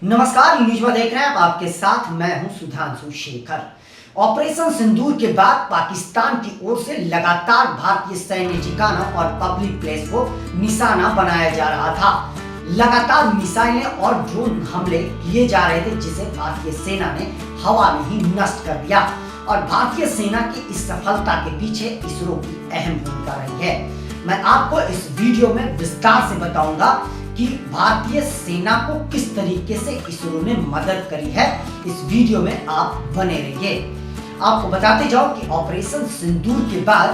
नमस्कार, न्यूज़ देख रहे हैं आप। आपके साथ मैं हूं सुधांशु शेखर। ऑपरेशन सिंदूर के बाद पाकिस्तान की ओर से लगातार भारतीय सैन्य ठिकाना और पब्लिक प्लेस को निशाना बनाया जा रहा था। लगातार मिसाइलें और ड्रोन हमले किए जा रहे थे, जिसे भारतीय सेना ने हवा में ही नष्ट कर दिया। और भारतीय सेना की इस सफलता के पीछे इसरो की अहम भूमिका रही है। मैं आपको इस वीडियो में विस्तार से बताऊंगा कि भारतीय सेना को किस तरीके से इसरो ने मदद करी है। इस वीडियो में आप बने रहिए। आपको बताते जाओ कि ऑपरेशन सिंदूर के बाद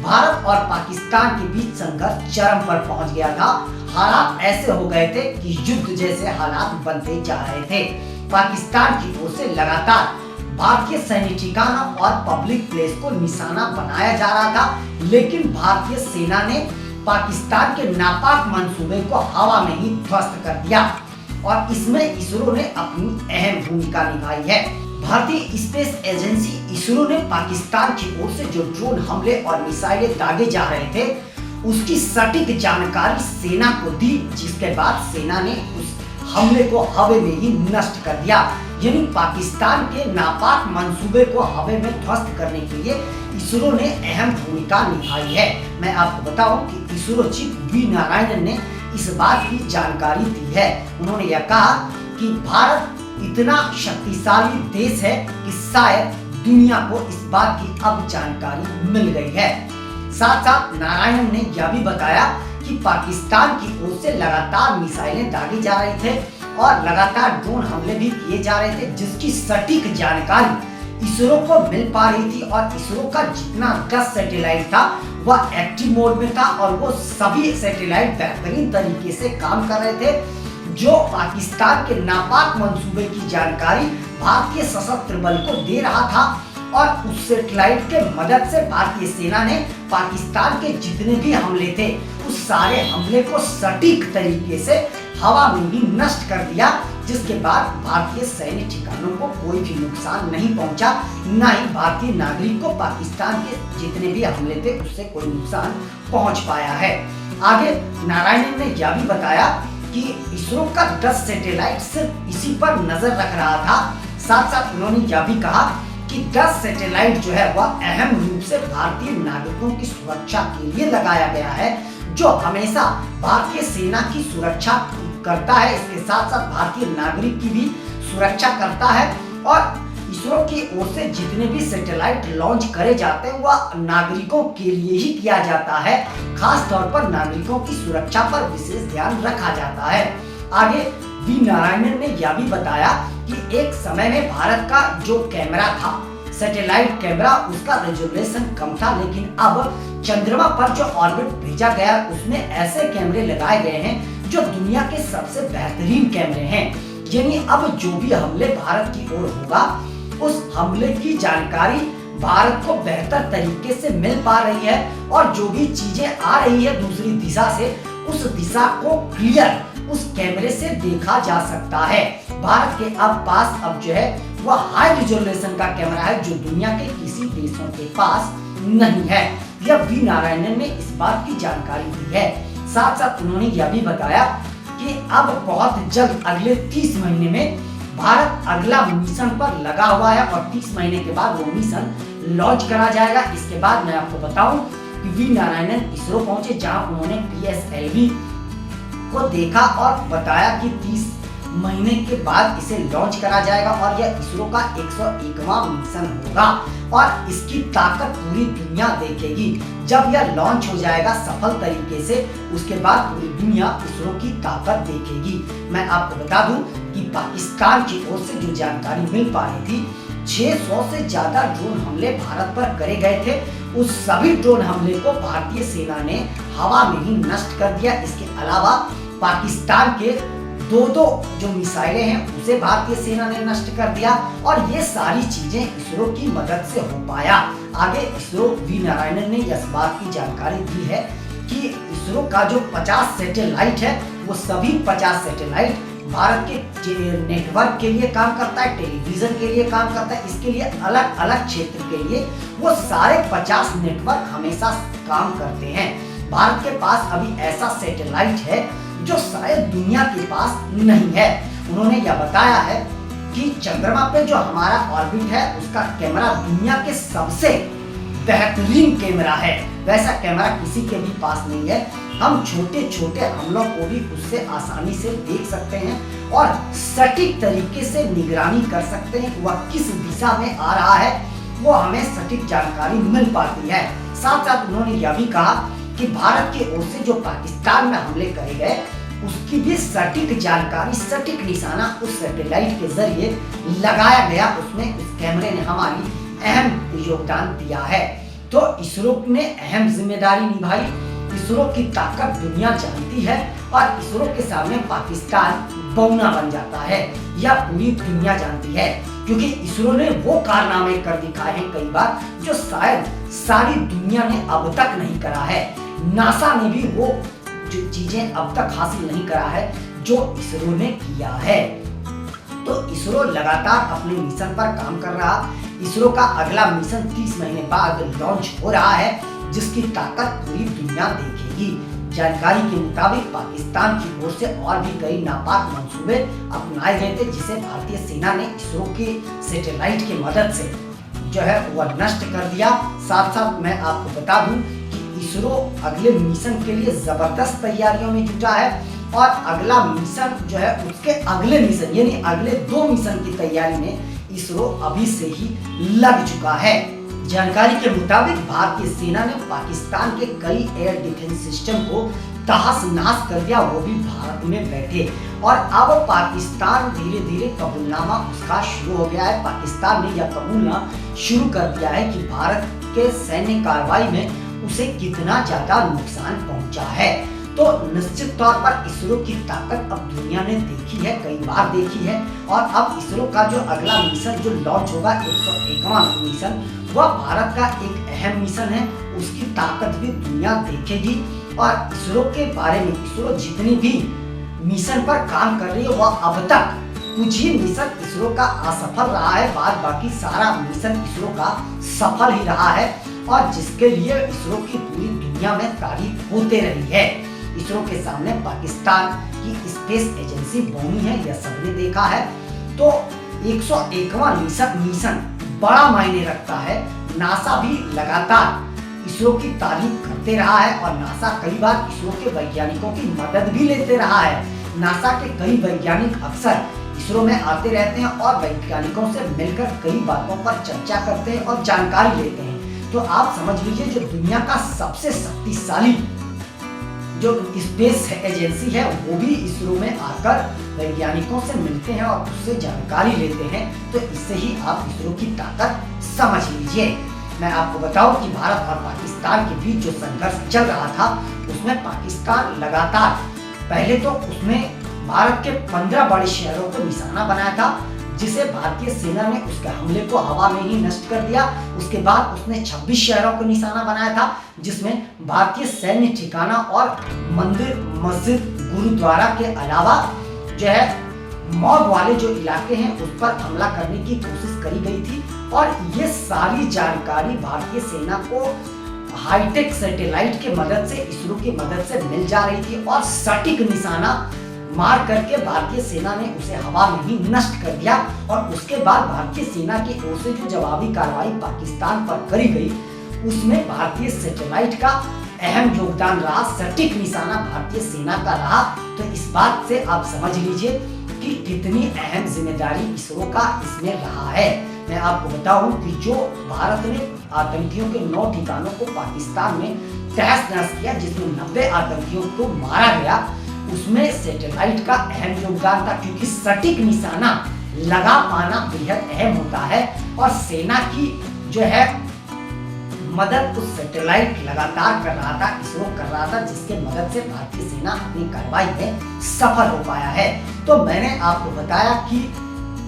भारत और पाकिस्तान के बीच संघर्ष चरम पर पहुंच गया था। हालात ऐसे हो गए थे कि युद्ध जैसे हालात बनते जा रहे थे। पाकिस्तान की ओर से लगातार भारतीय सैन्य ठिकाना और पब्लिक प्लेस को निशाना बनाया जा रहा था, लेकिन भारतीय सेना ने पाकिस्तान के नापाक मंसूबे को हवा में ही ध्वस्त कर दिया और इसमें इसरो ने अपनी अहम भूमिका निभाई है। भारतीय स्पेस एजेंसी इसरो ने पाकिस्तान की ओर से जो ड्रोन हमले और मिसाइलें दागे जा रहे थे, उसकी सटीक जानकारी सेना को दी, जिसके बाद सेना ने उस हमले को हवा में ही नष्ट कर दिया। यानी पाकिस्तान के नापाक मंसूबे को हवा में ध्वस्त करने के लिए इसरो ने अहम भूमिका निभाई है। मैं आपको बताऊं कि इसरो चीफ वी नारायणन ने इस बात की जानकारी दी है। उन्होंने यह कहा कि भारत इतना शक्तिशाली देश है कि शायद दुनिया को इस बात की अब जानकारी मिल गई है। साथ साथ नारायणन ने यह भी बताया कि पाकिस्तान की ओर से लगातार मिसाइलें दागी जा रहे थे और लगातार ड्रोन हमले भी किए जा रहे थे, जिसकी सटीक जानकारी इसरो को मिल पा रही थी। और इसरो का जितना 10 सैटेलाइट था वह एक्टिव मोड में था और वो सभी सैटेलाइट बेहतरीन तरीके से काम कर रहे थे, जो पाकिस्तान के नापाक मंसूबे की जानकारी भारतीय सशस्त्र बल को दे रहा था। और उस सैटेलाइट के मदद से भारतीय सेना ने पाकिस्तान के जितने भी हमले थे, उस सारे हमले को सटीक तरीके से हवा में ही नष्ट कर दिया, जिसके बाद भारतीय सैन्य ठिकानों को कोई भी नुकसान नहीं पहुंचा, न ही भारतीय नागरिक को पाकिस्तान के जितने भी हमले थे उससे कोई नुकसान पहुंच पाया है। आगे नारायणन ने यह भी बताया कि इसरो का 10 सैटेलाइट सिर्फ इसी पर नजर रख रहा था। साथ साथ उन्होंने यह भी कहा कि 10 सैटेलाइट जो है वह अहम रूप से भारतीय नागरिकों की सुरक्षा के लिए लगाया गया है, जो हमेशा भारतीय सेना की सुरक्षा करता है। इसके साथ साथ भारतीय नागरिक की भी सुरक्षा करता है। और इसरो की ओर से जितने भी सैटेलाइट लॉन्च करे जाते हैं वह नागरिकों के लिए ही किया जाता है। खास तौर पर नागरिकों की सुरक्षा पर विशेष ध्यान रखा जाता है। आगे वी नारायणन ने यह भी बताया कि एक समय में भारत का जो कैमरा था, सैटेलाइट कैमरा, उसका रेजोल्यूशन कम था, लेकिन अब चंद्रमा पर जो ऑर्बिट भेजा गया उसमें ऐसे कैमरे लगाए गए हैं जो दुनिया के सबसे बेहतरीन कैमरे हैं। यानी अब जो भी हमले भारत की ओर होगा, उस हमले की जानकारी भारत को बेहतर तरीके से मिल पा रही है और जो भी चीजें आ रही है दूसरी दिशा से, उस दिशा को क्लियर उस कैमरे से देखा जा सकता है। भारत के पास अब जो है वह हाई रिजोल्यूशन का कैमरा है, जो दुनिया के किसी देशों के पास नहीं है। यह वी नारायणन ने इस बात की जानकारी दी है। साथ साथ उन्होंने यह भी बताया कि अब बहुत जल्द अगले 30 महीने में भारत अगला मिशन पर लगा हुआ है और 30 महीने के बाद वो मिशन लॉन्च करा जाएगा। इसके बाद मैं आपको बताऊं कि वी नारायणन इसरो पहुंचे, जहां उन्होंने PSLV को देखा और बताया कि 30 महीने के बाद इसे लॉन्च करा जाएगा और यह इसरो का 101वां मिशन होगा और इसकी ताकत पूरी दुनिया देखेगी। जब यह लॉन्च हो जाएगा सफल तरीके से, उसके बाद पूरी दुनिया इसरो की ताकत देखेगी। मैं आपको बता दूं कि पाकिस्तान की ओर से जो जानकारी मिल पा रही थी, 600 से ज्यादा ड्रोन हमले भारत पर करे गए थे। उस सभी ड्रोन हमले को भारतीय सेना ने हवा में ही नष्ट कर दिया। इसके अलावा पाकिस्तान के दो जो मिसाइलें हैं उसे भारतीय सेना ने नष्ट कर दिया और ये सारी चीजें इसरो की मदद से हो पाया। आगे इसरो वी नारायणन ने इस बात की जानकारी दी है कि इसरो का जो 50 सैटेलाइट है, वो सभी 50 सैटेलाइट भारत के नेटवर्क के लिए काम करता है, टेलीविजन के लिए काम करता है। इसके लिए अलग अलग क्षेत्र के लिए वो सारे 50 नेटवर्क हमेशा काम करते हैं। भारत के पास अभी ऐसा सैटेलाइट है जो शायद दुनिया के पास नहीं है। उन्होंने यह बताया है कि चंद्रमा पे जो हमारा ऑर्बिट है उसका कैमरा दुनिया के सबसे बेहतरीन कैमरा है। वैसा कैमरा किसी के भी पास नहीं है। हम छोटे छोटे हमलों को भी उससे आसानी से देख सकते हैं और सटीक तरीके से निगरानी कर सकते हैं वह किस दिशा में आ रहा है, वो हमें सटीक जानकारी मिल पाती है। साथ साथ उन्होंने यह भी कहा कि भारत की ओर से जो पाकिस्तान में हमले करे गए उसकी भी सटीक जानकारी, सटीक निशाना उस सैटेलाइट के जरिए लगाया गया। उसमें उस कैमरे ने हमारी अहम योगदान दिया है। तो इसरो ने अहम जिम्मेदारी निभाई। इसरो की ताकत दुनिया जानती है और इसरो के सामने पाकिस्तान बौना बन जाता है, यह पूरी दुनिया जानती है, क्योंकि इसरो ने वो कारनामे कर दिखाए हैं कई बार जो शायद सारी दुनिया ने अब तक नहीं करा है। नासा ने भी वो जो चीजें अब तक हासिल नहीं करा है जो इसरो ने किया है। तो इसरो लगातार अपने मिशन पर काम कर रहा। इसरो का अगला मिशन 30 महीने बाद लॉन्च हो रहा है, जिसकी ताकत पूरी दुनिया देखेगी। जानकारी के मुताबिक पाकिस्तान की ओर से और भी कई नापाक मंसूबे अपनाए गए थे, जिसे भारतीय सेना ने इसरो के सैटेलाइट की मदद से जो है वह नष्ट कर दिया। साथ साथ मैं आपको बता दूं कि इसरो अगले मिशन के लिए जबरदस्त तैयारियों में जुटा है और अगला मिशन जो है उसके अगले मिशन यानी अगले 2 मिशन की तैयारी में इसरो अभी से ही लग चुका है। जानकारी के मुताबिक भारतीय सेना ने पाकिस्तान के कई एयर डिफेंस सिस्टम को तहस नहस कर दिया, वो भी भारत में बैठे। और अब पाकिस्तान धीरे धीरे कबूलनामा उसका शुरू हो गया है। पाकिस्तान ने यह कबूलना शुरू कर दिया है कि भारत के सैन्य कार्रवाई में उसे कितना ज्यादा नुकसान पहुंचा है। तो निश्चित तौर पर इसरो की ताकत अब दुनिया ने देखी है, कई बार देखी है। और अब इसरो का जो अगला मिशन जो लॉन्च होगा 101वां मिशन, वह भारत का एक अहम मिशन है। उसकी ताकत भी दुनिया देखेगी। और इसरो के बारे में इसरो जितनी भी मिशन पर काम कर रही है वह अब तक कुछ ही मिशन इसरो का असफल रहा है, बाद बाकी सारा मिशन इसरो का सफल ही रहा है और जिसके लिए इसरो की पूरी दुनिया में तारीफ होते रही है। इसरो के सामने पाकिस्तान की स्पेस एजेंसी बौनी है, यह सबने देखा है। तो 101वां मिशन बड़ा मायने रखता है। नासा भी लगातार इसरो की तारीफ करते रहा है और नासा कई बार इसरो के वैज्ञानिकों की मदद भी लेते रहा है। नासा के कई वैज्ञानिक अक्सर इसरो में आते रहते हैं और वैज्ञानिकों से मिलकर कई बातों पर चर्चा करते हैं और जानकारी लेते हैं। तो आप समझ लीजिए जो दुनिया का सबसे शक्तिशाली जो स्पेस एजेंसी है वो भी इसरो में आकर वैज्ञानिकों से मिलते हैं और उससे जानकारी लेते हैं। तो इससे ही आप इसरो की ताकत समझ लीजिए। मैं आपको बताऊं कि भारत और पाकिस्तान के बीच जो संघर्ष चल रहा था उसमें पाकिस्तान लगातार पहले तो उसने भारत के 15 बड़े शहरों को निशाना बनाया था, जिसे भारतीय सेना ने उसके हमले को हवा में ही नष्ट कर दिया। उसके बाद उसने 26 शहरों को निशाना बनाया था, जिसमें भारतीय सैन्य ठिकाना और मंदिर, मस्जिद, गुरुद्वारा के अलावा जो है मॉब वाले जो इलाके हैं उस पर हमला करने की कोशिश करी गई थी। और ये सारी जानकारी भारतीय सेना को हाईटेक सैटेलाइट के मदद से, इसरो की मदद से मिल जा रही थी और सटीक निशाना मार करके भारतीय सेना ने उसे हवा में ही नष्ट कर दिया। और उसके बाद भारतीय सेना की ओर से जो जवाबी कार्रवाई पाकिस्तान पर करी गई उसमें भारतीय सैटेलाइट का अहम योगदान रहा, सटीक निशाना भारतीय सेना का रहा। तो इस बात से आप समझ लीजिए कि कितनी अहम जिम्मेदारी इसरो का इसमें रहा है। मैं आपको बताऊं कि जो भारत ने आतंकियों के 9 ठिकानों को पाकिस्तान में तहस नहस किया, जिसमें 90 आतंकियों को मारा गया, उसमें सैटेलाइट का अहम योगदान था, क्योंकि सटीक निशाना लगा पाना बेहद अहम होता है। और सेना की जो है मदद उस सैटेलाइट लगातार कर रहा था, इसरो कर रहा था, जिसके मदद से भारतीय सेना अपनी कार्रवाई में सफल हो पाया है। तो मैंने आपको बताया कि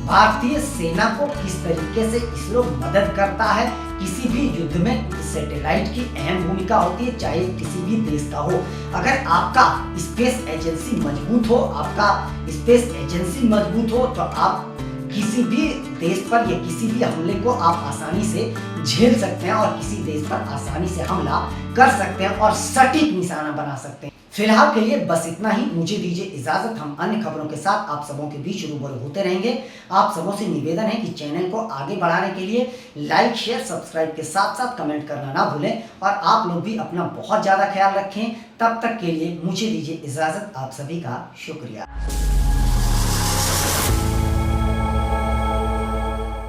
भारतीय सेना को किस तरीके से इसरो मदद करता है। किसी भी युद्ध में सैटेलाइट की अहम भूमिका होती है, चाहे किसी भी देश का हो। अगर आपका स्पेस एजेंसी मजबूत हो, आपका स्पेस एजेंसी मजबूत हो, तो आप किसी भी देश पर या किसी भी हमले को आप आसानी से झेल सकते हैं और किसी देश पर आसानी से हमला कर सकते हैं और सटीक निशाना बना सकते हैं। फिलहाल के लिए बस इतना ही। मुझे दीजिए इजाजत। हम अन्य खबरों के साथ आप सबों के बीच रूबरू होते रहेंगे। आप सबों से निवेदन है कि चैनल को आगे बढ़ाने के लिए लाइक शेयर सब्सक्राइब के साथ साथ कमेंट करना ना भूलें और आप लोग भी अपना बहुत ज़्यादा ख्याल रखें। तब तक के लिए मुझे दीजिए इजाजत। आप सभी का शुक्रिया।